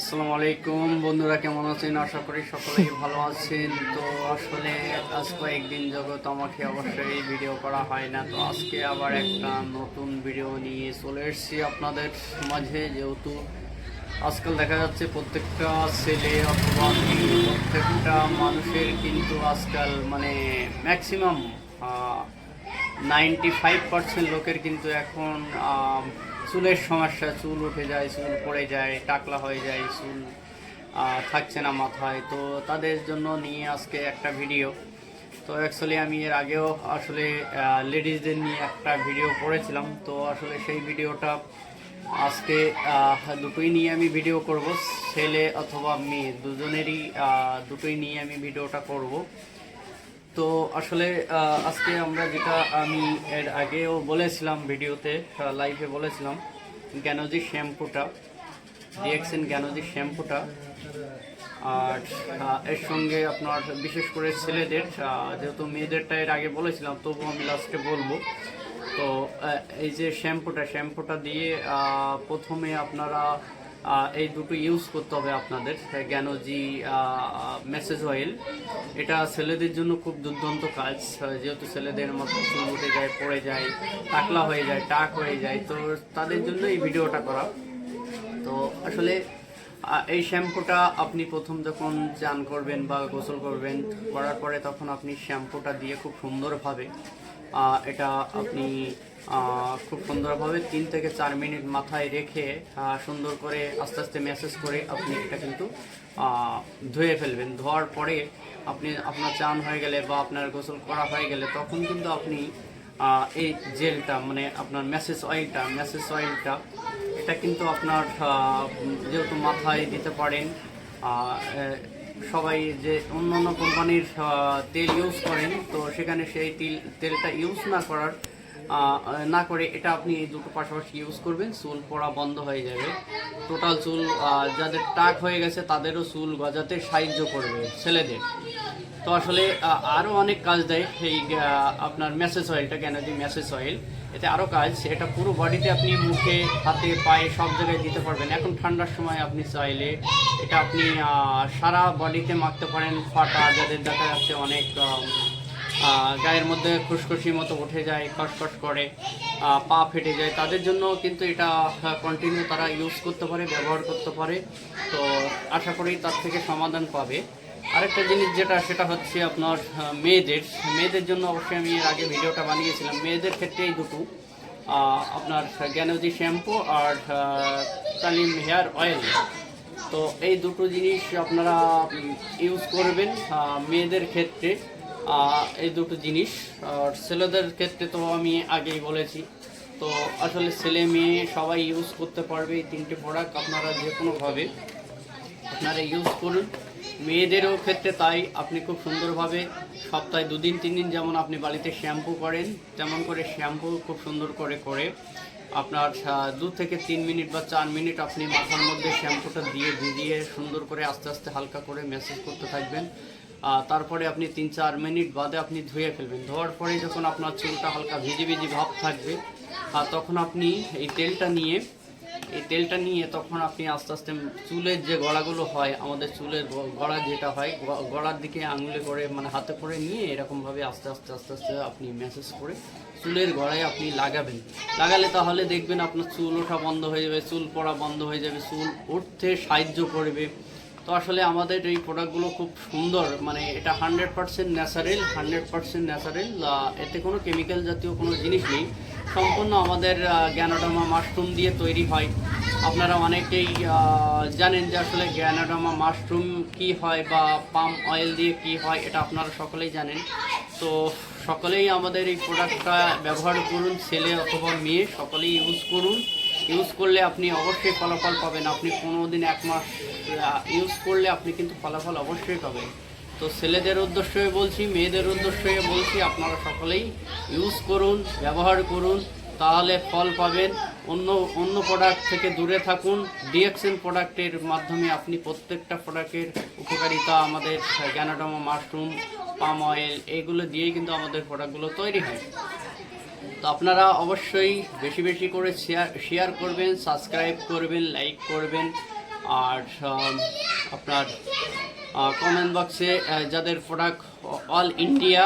আসসালামু আলাইকুম বন্ধুরা, কেমন আছেন? আশা করি সকলেই ভালো আছেন। তো আসলে আজ কয়েকদিন যাবত আমাকে অবশ্যই ভিডিও করা হয় না, তো আজকে আবার একটা নতুন ভিডিও নিয়ে চলে এসেছি আপনাদের মাঝে। যেহেতু আজকাল দেখা যাচ্ছে প্রত্যেকটা ছেলে অথবা মেয়ে, প্রত্যেকটা মানুষের কিন্তু আজকাল মানে ম্যাক্সিমাম 95% লোকের কিন্তু এখন চুলের সমস্যা। চুল উঠে যায়, চুল পড়ে যায়, টাকলা হয়ে যায়, চুল থাকছে না মাথায়। তো তাদের জন্য নিয়ে আজকে একটা ভিডিও। তো অ্যাকচুয়ালি আমি এর আগেও আসলে লেডিসদের নিয়ে একটা ভিডিও করেছিলাম। তো আসলে সেই ভিডিওটা আজকে দুটোই নিয়ে আমি ভিডিও করব। ছেলে অথবা মেয়ে দুজনেরই দুটোই নিয়ে আমি ভিডিওটা করব। তো আসলে আজকে আমরা যেটা আমি এর আগেও বলেছিলাম ভিডিওতে, লাইভে বলেছিলাম, গ্যানোজি শ্যাম্পুটা, ডিএক্সএন গ্যানোজি শ্যাম্পুটা। আর এর সঙ্গে আপনার বিশেষ করে ছেলেদের, যেহেতু মেয়েদেরটা এর আগে বলেছিলাম তবু আমি লাস্টে বলবো। তো এই যে শ্যাম্পুটা দিয়ে প্রথমে আপনারা এই দুটো ইউজ করতে হবে আপনাদের। গ্যানোজি মেসেজ অয়েল, এটা ছেলেদের জন্য খুব দুর্দান্ত কাজ। যেহেতু ছেলেদের মতো চুল উঠে যায়, পড়ে যায়, টাকলা হয়ে যায়, টাক হয়ে যায়, তো তাদের জন্য এই ভিডিওটা করা। তো আসলে এই শ্যাম্পুটা আপনি প্রথম যখন চান করবেন বা গোসল করবেন, করার পরে তখন আপনি শ্যাম্পুটা দিয়ে খুব সুন্দরভাবে এটা আপনি খুব সুন্দরভাবে 3 থেকে 4 মিনিট মাথায় রেখে সুন্দর করে আস্তে আস্তে ম্যাসেজ করে আপনি এটা কিন্তু ধুয়ে ফেলবেন। ধোয়ার পরে আপনি আপনার চান হয়ে গেলে বা আপনার গোসল করা হয়ে গেলে তখন কিন্তু আপনি এই জেলটা মানে আপনার মেসেজ অয়েলটা এটা কিন্তু আপনার যেহেতু মাথায় দিতে পারেন। সবাই যে অন্য কোম্পানির তেল ইউজ করেন, তো সেখানে সেই তেলটা ইউজ না করে এটা আপনি এই দুটো পাশাপাশি ইউজ করবেন, চুল পড়া বন্ধ হয়ে যাবে। টোটাল চুল যাদের টাক হয়ে গেছে তাদেরও চুল গজাতে সাহায্য করবে ছেলেদের। তো আসলে আরও অনেক কাজ দেয় এই আপনার মেসেজ অয়েলটা, গ্যানোজি মেসেজ অয়েল। এতে আরও কাজ, এটা পুরো বডিতে আপনি মুখে, হাতে, পায়ে সব জায়গায় দিতে পারবেন। এখন ঠান্ডার সময় আপনি চাইলে এটা আপনি সারা বডিতে মাখতে পারেন। ফাটা যাদের দেখা যাচ্ছে অনেক গায়ের মধ্যে খুশখুশির মতো উঠে যায়, কসকস করে, পা ফেটে যায়, তাদের জন্য কিন্তু এটা কন্টিনিউ তারা ইউজ করতে পারে, ব্যবহার করতে পারে। তো আশা করি তার থেকে সমাধান পাবে। আরেকটা জিনিস সেটা হচ্ছে আপনার মেয়েদের জন্য অবশ্যই আমি এর আগে ভিডিওটা বানিয়েছিলাম। মেয়েদের ক্ষেত্রে এই দুটো আপনার গ্যানোজি শ্যাম্পু আর তালিম হেয়ার অয়েল, তো এই দুটো জিনিস আপনারা ইউজ করবেন মেয়েদের ক্ষেত্রে। এই দুটো জিনিস। আর ছেলেদের ক্ষেত্রে তো আমি আগেই বলেছি। তো আসলে ছেলে মেয়ে সবাই ইউজ করতে পারবে এই তিনটে প্রোডাক্ট। আপনারা যে কোনোভাবে আপনারা ইউজ করুন। মেয়েদেরও ক্ষেত্রে তাই, আপনি খুব সুন্দরভাবে সপ্তাহে 2 দিন 3 দিন যেমন আপনি বাড়িতে শ্যাম্পু করেন, তেমন করে শ্যাম্পু খুব সুন্দর করে আপনার 2 থেকে 3 মিনিট বা 4 মিনিট আপনি মাথার মধ্যে শ্যাম্পুটা দিয়ে ভিজিয়ে সুন্দর করে আস্তে আস্তে হালকা করে ম্যাসেজ করতে থাকবেন। তারপরে আপনি 3-4 মিনিট বাদে আপনি ধুয়ে ফেলবেন। ধোয়ার পরে যখন আপনার চুলটা হালকা ভিজি ভাব থাকবে, তখন আপনি এই তেলটা নিয়ে তখন আপনি আস্তে আস্তে চুলের যে গড়াগুলো হয়, আমাদের চুলের গড়া যেটা হয়, গড়ার দিকে আঙুলে করে মানে হাতে করে নিয়ে এরকমভাবে আস্তে আস্তে আপনি ম্যাসেজ করে চুলের গড়ায় আপনি লাগালে তাহলে দেখবেন আপনার চুল ওঠা বন্ধ হয়ে যাবে, চুল পড়া বন্ধ হয়ে যাবে, চুল উঠতে সাহায্য করবে। তো আসলে আমাদের এই প্রোডাক্টগুলো খুব সুন্দর, মানে এটা 100% ন্যাচারাল। এতে কোনো কেমিক্যাল জাতীয় কোনো জিনিস নেই। সম্পূর্ণ আমাদের গ্যানোডার্মা মাশরুম দিয়ে তৈরি হয়। আপনারা অনেকেই জানেন যে আসলে গ্যানোডার্মা মাশরুম কি হয় বা পাম অয়েল দিয়ে কি হয়, এটা আপনারা সকলেই জানেন। তো সকলেই আমাদের এই প্রোডাক্টটা ব্যবহার করুন, ছেলে অথবা মেয়ে সকলেই ইউজ করুন। ইউজ করলে আপনি অবশ্যই ফলাফল পাবেন। আপনি 15 দিন 1 মাস ইউজ করলে আপনি কিন্তু ফলাফল অবশ্যই পাবেন। তো ছেলেদের উদ্দেশ্যে বলছি, মেয়েদের উদ্দেশ্যে বলছি, আপনারা সকলেই ইউজ করুন, ব্যবহার করুন, তাহলে ফল পাবেন। অন্য প্রোডাক্ট থেকে দূরে থাকুন। ডিএক্সএন প্রোডাক্টের মাধ্যমে আপনি প্রত্যেকটা প্রোডাক্টের উপকারিতা, আমাদের গ্যানোডার্মা মাশরুম, পাম অয়েল, এগুলো দিয়েই কিন্তু আমাদের প্রোডাক্টগুলো তৈরি হয়। তো আপনারা অবশ্যই বেশি করে শেয়ার করবেন, সাবস্ক্রাইব করবেন, লাইক করবেন। আর আপনার কমেন্ট বক্সে যাদের প্রোডাক্ট অল ইন্ডিয়া,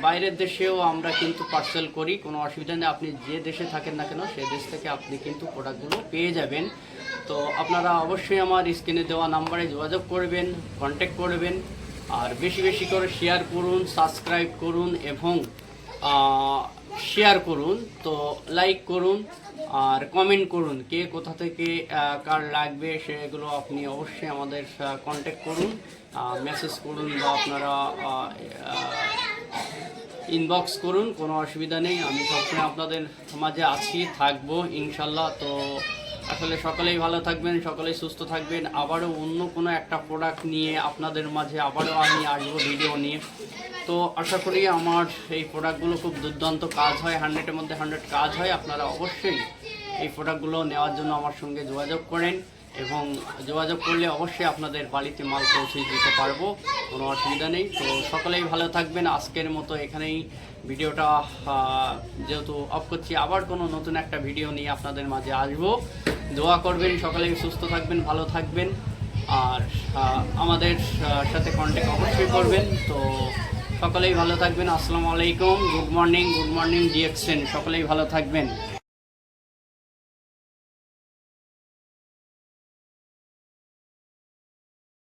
বাইরের দেশেও আমরা কিন্তু পার্সেল করি, কোনো অসুবিধা নেই। আপনি যে দেশে থাকেন না কেন সেই দেশ থেকে আপনি কিন্তু প্রোডাক্টগুলো পেয়ে যাবেন। তো আপনারা অবশ্যই আমার স্ক্রিনে দেওয়া নাম্বারে যোগাযোগ করবেন, কন্ট্যাক্ট করবেন। আর বেশি বেশি করে শেয়ার করুন, সাবস্ক্রাইব করুন এবং শেয়ার করুন, তো লাইক করুন আর কমেন্ট করুন কে কোথা থেকে কার লাগবে সেগুলো আপনি অবশ্যই আমাদের কন্ট্যাক্ট করুন, মেসেজ করুন বা আপনারা ইনবক্স করুন, কোনো অসুবিধা নেই। আমি সবসময় আপনাদের মাঝে আছি, থাকবো ইনশাল্লাহ। তো আসলে সকলেই ভালো থাকবেন, সকলেই সুস্থ থাকবেন। আবারও অন্য কোনো একটা প্রোডাক্ট নিয়ে আপনাদের মাঝে আবারও আমি আসবো ভিডিও নিয়ে। তো আশা করি আমার এই প্রোডাক্টগুলো খুব দুর্দান্ত কাজ হয়, 100-এর মধ্যে 100 কাজ হয়। আপনারা অবশ্যই এই প্রোডাক্টগুলো নেওয়ার জন্য আমার সঙ্গে যোগাযোগ করেন এবং যোগাযোগ করলে অবশ্যই আপনাদের বাড়িতে মাল পৌঁছে দিতে পারবো, কোনো অসুবিধা নেই। তো সকলেই ভালো থাকবেন। আজকের মতো এখানেই ভিডিওটা যেহেতু অফ করছি, আবার কোনো নতুন একটা ভিডিও নিয়ে আপনাদের মাঝে আসবো। দোয়া করবেন, সকলেই সুস্থ থাকবেন, ভালো থাকবেন আর আমাদের সাথে কন্ট্যাক্ট অবশ্যই করবেন। তো সকলেই ভালো থাকবেন। আসসালামু আলাইকুম, গুড মর্নিং ডিএক্সএন, সকলেই ভালো থাকবেন।